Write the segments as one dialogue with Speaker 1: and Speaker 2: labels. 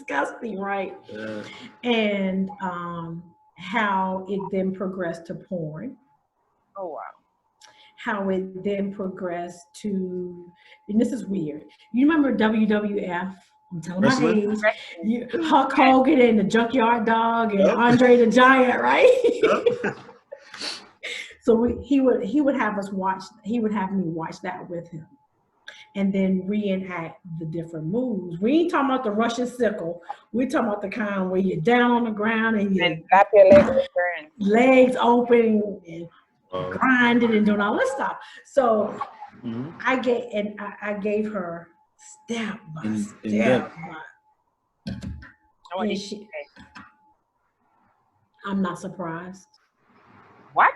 Speaker 1: disgusting, right?
Speaker 2: Yeah.
Speaker 1: And how it then progressed to porn,
Speaker 3: Oh wow.
Speaker 1: how it then progressed to, and this is weird. You remember WWF? I'm telling my
Speaker 2: Wrestling?
Speaker 1: age.
Speaker 3: Wrestling.
Speaker 1: Hulk Hogan and the Junkyard Dog and
Speaker 2: Yep.
Speaker 1: Andre the Giant, right?
Speaker 2: Yep.
Speaker 1: So he would have us watch. He would have me watch that with him, and then reenact the different moves. We ain't talking about the Russian sickle. We're talking about the kind where you're down on the ground and your
Speaker 3: And flap your legs with turns.
Speaker 1: legs open and
Speaker 2: Wow.
Speaker 1: grinding and doing all this stuff. So
Speaker 2: Mhm.
Speaker 1: I gave her step by
Speaker 2: In
Speaker 1: step.
Speaker 2: depth.
Speaker 3: I want
Speaker 1: And
Speaker 3: you to say,
Speaker 1: I'm not surprised.
Speaker 3: what?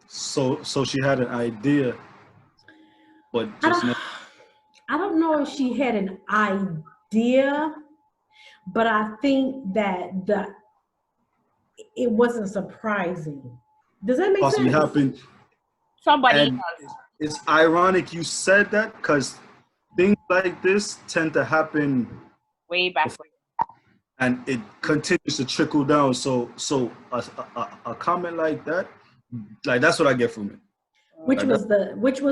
Speaker 2: So she had an idea, but
Speaker 1: I
Speaker 2: just
Speaker 1: don't, I don't know if she had an idea, but I think that it wasn't surprising. Does that make
Speaker 2: possibly
Speaker 1: sense?
Speaker 2: happened.
Speaker 3: Somebody
Speaker 2: And
Speaker 3: else.
Speaker 2: it's ironic you said that because things like this tend to happen
Speaker 3: Way back when.
Speaker 2: and it continues to trickle down. So a comment like that, like that's what I get from it.
Speaker 1: Which was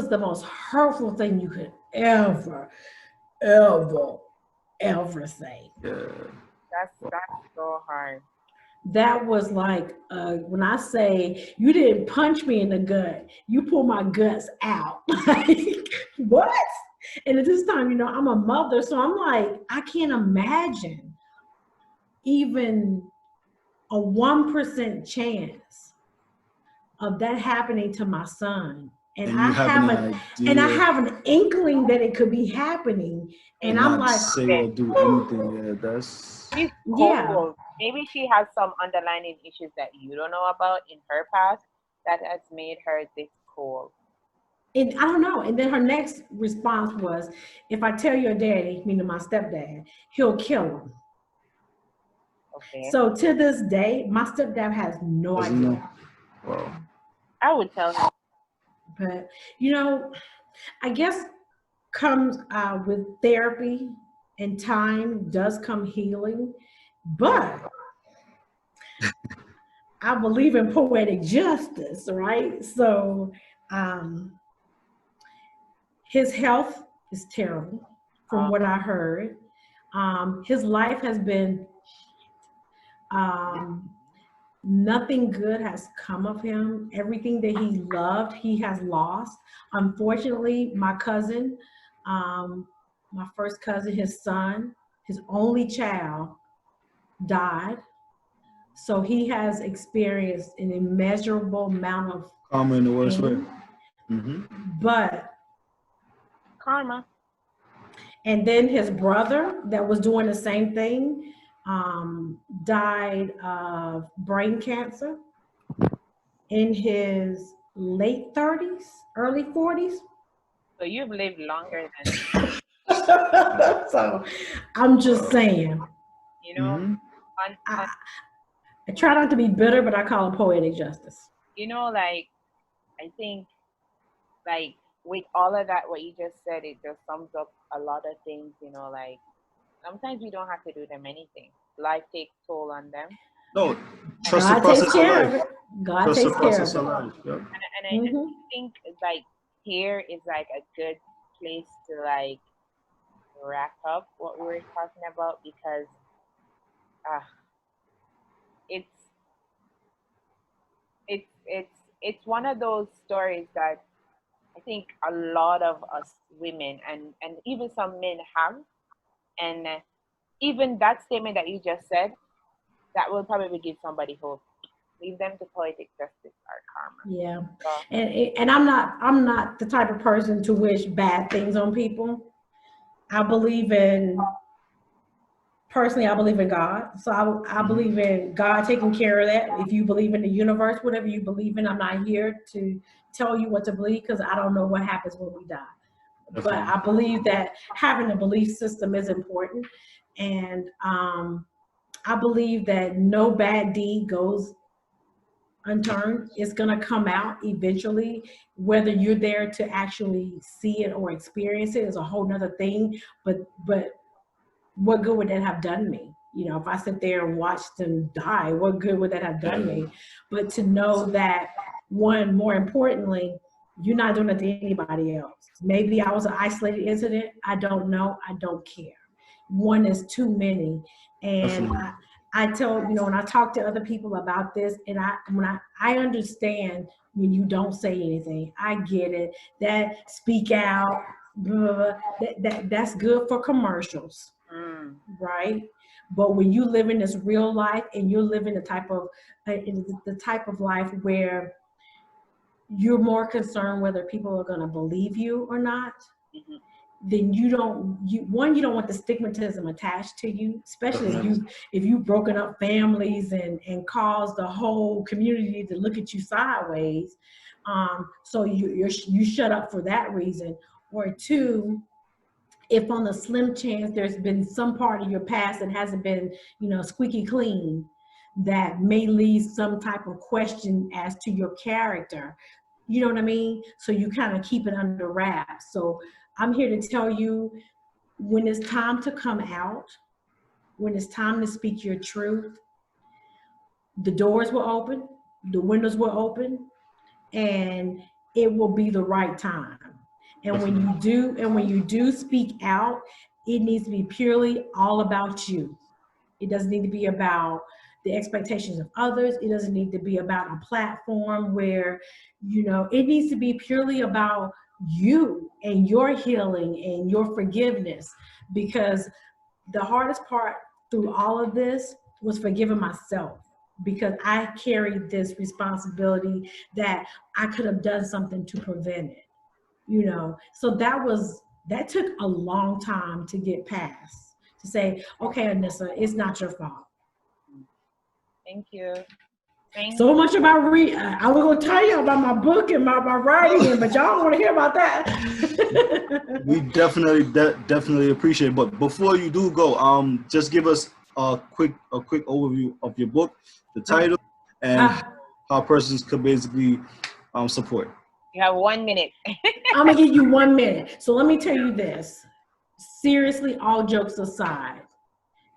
Speaker 1: the most hurtful thing you could ever say.
Speaker 2: Yeah.
Speaker 3: That's so hard.
Speaker 1: That was like when I say you didn't punch me in the gut, you pull my guts out. Like what? And at this time, I'm a mother, so I'm like, I can't imagine even a 1% chance of that happening to my son. And
Speaker 2: And
Speaker 1: I
Speaker 2: you have
Speaker 1: have
Speaker 2: an idea
Speaker 1: have an inkling that it could be happening. And I'm
Speaker 2: not
Speaker 1: like,
Speaker 2: say or do anything. Yeah, that's
Speaker 3: She's
Speaker 1: yeah.
Speaker 3: cold. Maybe she has some underlying issues that you don't know about in her past that has made her this cold.
Speaker 1: And I don't know. And then her next response was, if I tell your daddy, meaning my stepdad, he'll kill him.
Speaker 3: Okay.
Speaker 1: So to this day, my stepdad has no
Speaker 2: doesn't
Speaker 1: idea.
Speaker 2: know. Wow.
Speaker 3: I would tell him.
Speaker 1: But, I guess comes with therapy and time does come healing. But I believe in poetic justice, right? So his health is terrible from what I heard. His life has been, nothing good has come of him. Everything that he loved, he has lost. Unfortunately, my cousin, my first cousin, his son, his only child, died. So he has experienced an immeasurable amount of
Speaker 2: Karma in the worst way.
Speaker 1: pain.
Speaker 2: Mm-hmm.
Speaker 1: But
Speaker 3: Karma.
Speaker 1: and then his brother that was doing the same thing died of brain cancer in his late 30s, early 40s.
Speaker 3: So you've lived longer than
Speaker 1: So I'm just saying,
Speaker 3: you know.
Speaker 2: Mhm.
Speaker 1: I try not to be bitter, but I call it poetic justice.
Speaker 3: Like I think, like with all of that, what you just said, it just sums up a lot of things. Like sometimes we don't have to do them anything. Life takes toll on them.
Speaker 2: No, trust the
Speaker 1: God
Speaker 2: process
Speaker 1: takes
Speaker 2: of
Speaker 1: care of
Speaker 2: life.
Speaker 1: it. God
Speaker 2: Trust the
Speaker 1: takes care
Speaker 2: process
Speaker 1: of
Speaker 2: of
Speaker 1: it.
Speaker 2: life. Yeah.
Speaker 3: And I think like here is like a good place to like wrap up what we were talking about because it's it's one of those stories that I think a lot of us women and even some men have, and even that statement that you just said, that will probably give somebody hope. Leave them to poetic justice or karma.
Speaker 1: Yeah,
Speaker 3: So,
Speaker 1: and I'm not the type of person to wish bad things on people. I believe in personally, I believe in God. So I believe in God taking care of that. If you believe in the universe, whatever you believe in, I'm not here to tell you what to believe because I don't know what happens when we die.
Speaker 2: Definitely.
Speaker 1: But I believe that having a belief system is important. And I believe that no bad deed goes unturned. It's going to come out eventually. Whether you're there to actually see it or experience it is a whole nother thing. But what good would that have done me? You know, if I sit there and watch them die, what good would that have done me? But to know that, one, more importantly, you're not doing it to anybody else. Maybe I was an isolated incident. I don't know. I don't care. One is too many. And I tell, you know, when I talk to other people about this, and I understand when you don't say anything. I get it. That speak out, blah, that's good for commercials, right? But when you live in this real life and you're living the type of life where you're more concerned whether people are going to believe you or not, then you don't want the stigmatism attached to you, especially if you've broken up families and caused the whole community to look at you sideways. So you shut up for that reason. Or two, if on the slim chance there's been some part of your past that hasn't been, you know, squeaky clean, that may leave some type of question as to your character. You know what I mean? So you kind of keep it under wraps. So I'm here to tell you, when it's time to come out, when it's time to speak your truth, the doors will open, the windows will open, and it will be the right time. And when you do speak out, it needs to be purely all about you. It doesn't need to be about the expectations of others. It doesn't need to be about a platform where, you know, it needs to be purely about you and your healing and your forgiveness. Because the hardest part through all of this was forgiving myself, because I carried this responsibility that I could have done something to prevent it, you know. So that took a long time to get past, to say, okay, Anissa, it's not your fault.
Speaker 3: Thank you.
Speaker 1: So much about I was going to tell you about my book and my writing, but y'all don't want to hear about that.
Speaker 2: We definitely appreciate it. But before you do go, just give us a quick overview of your book, the title, and how persons could basically support.
Speaker 3: You have 1 minute.
Speaker 1: I'm going to give you 1 minute. So let me tell you this. Seriously, all jokes aside,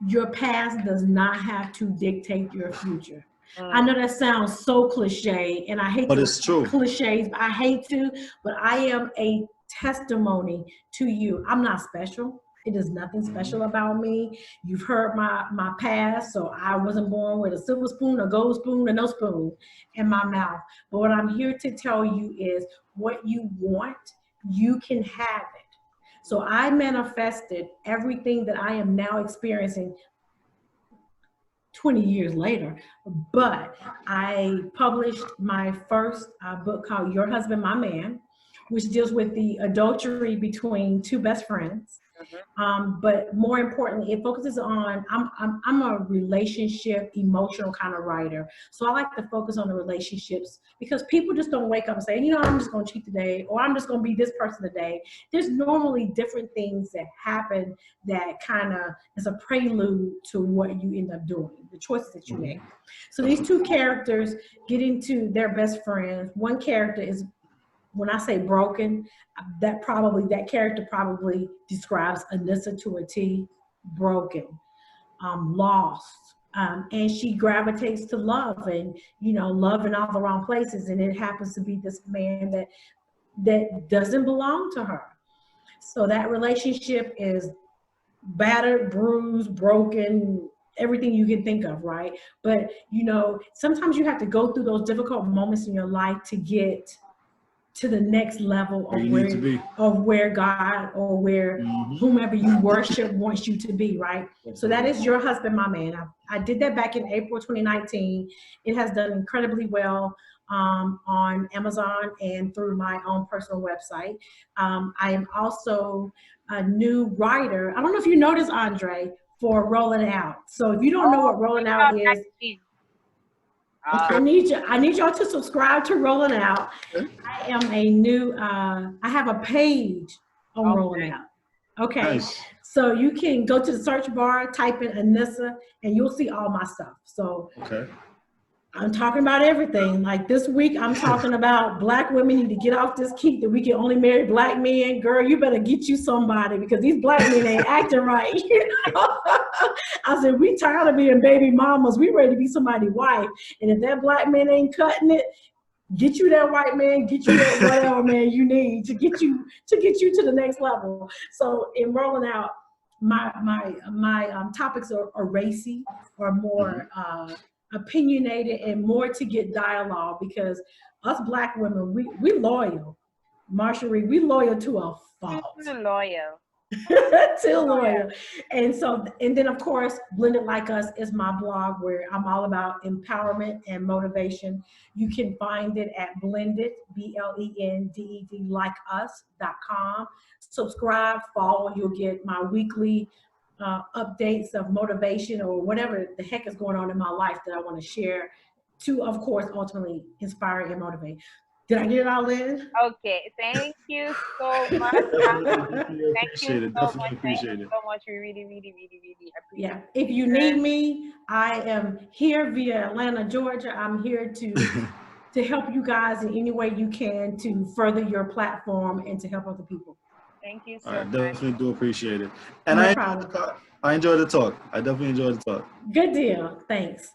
Speaker 1: your past does not have to dictate your future. I know that sounds so cliche, and I hate
Speaker 2: it's true.
Speaker 1: Cliches. I hate to, but I am a testimony to you. I'm not special. It is nothing special about me. You've heard my past, so I wasn't born with a silver spoon, a gold spoon, and no spoon in my mouth. But what I'm here to tell you is, what you want, you can have it. So I manifested everything that I am now experiencing 20 years later, but I published my first book called Your Husband, My Man, which deals with the adultery between two best friends. But more importantly, it focuses on, I'm a relationship, emotional kind of writer. So I like to focus on the relationships, because people just don't wake up and say, you know, I'm just going to cheat today, or I'm just going to be this person today. There's normally different things that happen that kind of is a prelude to what you end up doing, the choices that you make. So these two characters get into their best friends. One character is, when I say broken, that character probably describes Anissa to a T. Broken, lost, and she gravitates to love, and, you know, love in all the wrong places, and it happens to be this man that doesn't belong to her. So that relationship is battered, bruised, broken, everything you can think of, right? But, you know, sometimes you have to go through those difficult moments in your life to get to the next level of where God, or where whomever you worship wants you to be, right? So that is Your Husband, My Man. I did that back in April 2019. It has done incredibly well on Amazon and through my own personal website. I am also a new writer. I don't know if you noticed, Andre, for Rolling Out. So if you don't know what Rolling Out is, I need y'all to subscribe to Rolling Out. I am a new, I have a page on Rolling Out. Okay. Nice. So you can go to the search bar, type in Anissa, and you'll see all my stuff. So I'm talking about everything. Like this week, I'm talking about Black women need to get off this keep that we can only marry Black men. Girl, you better get you somebody because these Black men ain't acting right. I said, we tired of being baby mamas. We ready to be somebody's wife. And if that Black man ain't cutting it, get you that white man, get you that whatever man you need to get you to the next level. So in rolling out, my topics are racy or more opinionated and more to get dialogue because us Black women, we loyal. Marsherie, we loyal to a fault.
Speaker 3: Loyal.
Speaker 1: Too loyal. And so, and then of course, Blended Like Us is my blog where I'm all about empowerment and motivation. You can find it at blended, BLENDED, like us.com. Subscribe, follow, you'll get my weekly updates of motivation or whatever the heck is going on in my life that I want to share to, of course, ultimately inspire and motivate. Did I get it all in?
Speaker 3: Okay, thank you so much. Thank you so much. Thank you so much. We really, really, really, really appreciate it.
Speaker 1: Yeah, if you need me, I am here via Atlanta, Georgia. I'm here to help you guys in any way you can to further your platform and to help other people.
Speaker 3: Thank you so
Speaker 2: much.
Speaker 3: much.
Speaker 2: Definitely do appreciate it. And
Speaker 1: No
Speaker 2: I enjoyed the talk. I definitely enjoyed the talk.
Speaker 1: Good deal. Thanks.